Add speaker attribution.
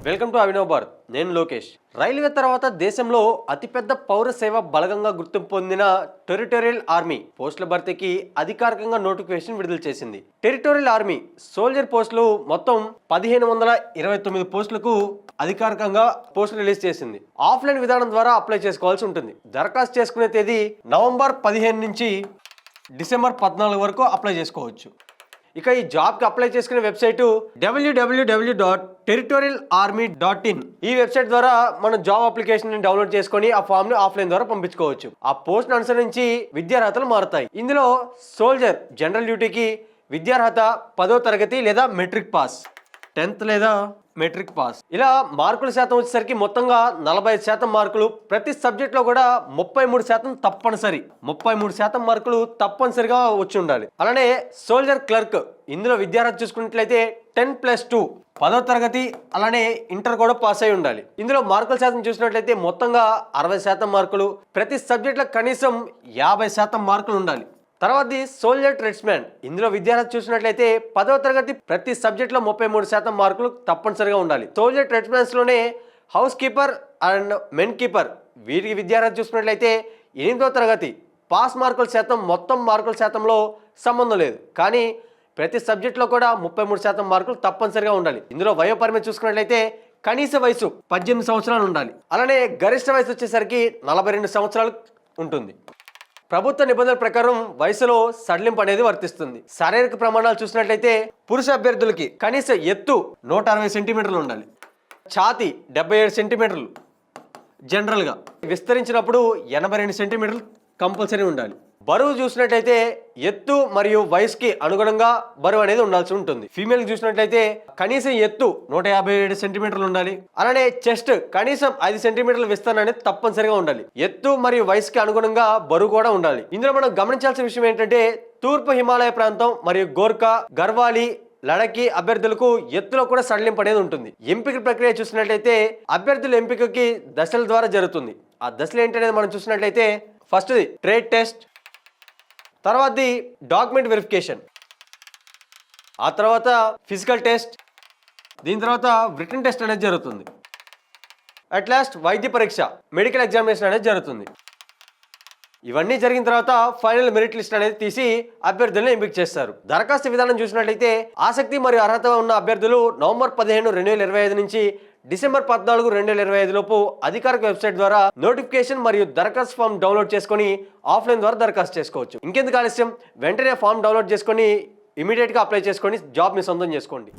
Speaker 1: Welcome to Abhinav Bharat. నేను Lokesh. Railway తర్వాత దేశంలో అతిపెద్ద పౌర సేవ బలగంగా గుర్తింపు పొందిన టెరిటోరియల్ ఆర్మీ పోస్టుల భర్తీకి అధికారికంగా నోటిఫికేషన్ విడుదల చేసింది. టెరిటోరియల్ ఆర్మీ సోల్జర్ పోస్టులు మొత్తం 1529 పోస్టులకు అధికారికంగా పోస్టులు రిలీజ్ చేసింది. ఆఫ్లైన్ విధానం ద్వారా అప్లై చేసుకోవాల్సి ఉంటుంది. దరఖాస్తు చేసుకునే తేదీ నవంబర్ 15 నుంచి డిసెంబర్ 14 వరకు అప్లై చేసుకోవచ్చు. ఇక ఈ జాబ్కి అప్లై చేసుకునే వెబ్సైటు www.territorialarmy.in. ఈ వెబ్సైట్ ద్వారా మనం జాబ్ అప్లికేషన్ డౌన్లోడ్ చేసుకొని ఆ ఫామ్ ని ఆఫ్లైన్ ద్వారా పంపించుకోవచ్చు. ఆ పోస్ట్ అనుసరించి విద్యార్హతలు మారుతాయి. ఇందులో సోల్జర్ జనరల్ డ్యూటీకి విద్యార్హత 10వ తరగతి లేదా మెట్రిక్ పాస్, 10th లేదా మెట్రిక్ పాస్. ఇలా మార్కుల శాతం వచ్చేసరికి మొత్తంగా 45% మార్కులు. ప్రతి సబ్జెక్ట్లో కూడా 33% తప్పనిసరి. 33% మార్కులు తప్పనిసరిగా వచ్చి ఉండాలి. అలానే సోల్జర్ క్లర్క్, ఇందులో విద్యార్హత చూసుకున్నట్లయితే 10+2 10వ తరగతి అలానే ఇంటర్ కూడా పాస్ అయి ఉండాలి. ఇందులో మార్కుల శాతం చూసినట్లయితే మొత్తంగా 60% మార్కులు. ప్రతి సబ్జెక్ట్లో కనీసం 50% మార్కులు ఉండాలి. తర్వాత సోల్జర్ ట్రేడ్స్మెన్, ఇందులో విద్యార్హత చూసినట్లయితే 10వ తరగతి ప్రతి సబ్జెక్ట్లో 33% మార్కులు తప్పనిసరిగా ఉండాలి. సోల్జర్ ట్రేడ్స్మెన్స్ లోనే house keeper and men keeper, వీరికి విద్యార్హత చూసుకున్నట్లయితే 8వ తరగతి. పాస్ మార్కుల శాతం మొత్తం మార్కుల శాతంలో సంబంధం లేదు, కానీ ప్రతి సబ్జెక్ట్లో కూడా 33% మార్కులు తప్పనిసరిగా ఉండాలి. ఇందులో వయోపరిమితి చూసుకున్నట్లయితే కనీస వయసు 18 సంవత్సరాలు ఉండాలి. అలానే గరిష్ట వయసు వచ్చేసరికి 42 సంవత్సరాలు ఉంటుంది. ప్రభుత్వ నిబంధనల ప్రకారం వయసులో సడలింపు అనేది వర్తిస్తుంది. శారీరక ప్రమాణాలు చూసినట్లయితే పురుష అభ్యర్థులకి కనీస ఎత్తు 160 సెంటీమీటర్లు ఉండాలి. ఛాతీ 77 సెంటీమీటర్లు జనరల్గా, విస్తరించినప్పుడు 82 సెంటీమీటర్లు కంపల్సరీ ఉండాలి. బరువు చూసినట్లయితే ఎత్తు మరియు వయసుకి అనుగుణంగా బరువు అనేది ఉండాల్సి ఉంటుంది. ఫీమేల్ చూసినట్లయితే కనీసం ఎత్తు 157 సెంటీమీటర్లు ఉండాలి. అలానే చెస్ట్ కనీసం 5 సెంటీమీటర్ల విస్తరణ అనేది తప్పనిసరిగా ఉండాలి. ఎత్తు మరియు వయసుకి అనుగుణంగా బరువు కూడా ఉండాలి. ఇందులో మనం గమనించాల్సిన విషయం ఏంటంటే తూర్పు హిమాలయ ప్రాంతం మరియు గోర్ఖా, గర్వాలి, లడకి అభ్యర్థులకు ఎత్తులో కూడా సడలింపు అనేది ఉంటుంది. ఎంపిక ప్రక్రియ చూసినట్లయితే అభ్యర్థుల ఎంపికకి దశల ద్వారా జరుగుతుంది. ఆ దశలు ఏంటనేది మనం చూసినట్లయితే ఫస్ట్ది ట్రేడ్ టెస్ట్, తర్వాతది డాక్యుమెంట్ వెరిఫికేషన్, ఆ తర్వాత ఫిజికల్ టెస్ట్, దీని తర్వాత రిటన్ టెస్ట్ అనేది జరుగుతుంది. అట్ లాస్ట్ వైద్య పరీక్ష, మెడికల్ ఎగ్జామినేషన్ అనేది జరుగుతుంది. ఇవన్నీ జరిగిన తర్వాత ఫైనల్ మెరిట్ లిస్ట్ అనేది తీసి అభ్యర్థులను ఎంపిక చేస్తారు. దరఖాస్తు విధానం చూసినట్లయితే ఆసక్తి మరియు అర్హత ఉన్న అభ్యర్థులు నవంబర్ 15, 2025 నుంచి డిసెంబర్ 14, 2025 లోపు అధికారిక వెబ్సైట్ ద్వారా నోటిఫికేషన్ మరియు దరఖాస్తు ఫామ్ డౌన్లోడ్ చేసుకొని ఆఫ్లైన్ ద్వారా దరఖాస్తు చేసుకోవచ్చు. ఇంకెందుకు ఆలస్యం, వెంటనే ఫామ్ డౌన్లోడ్ చేసుకొని ఇమీడియట్గా అప్లై చేసుకొని జాబ్ని సొంతం చేసుకోండి.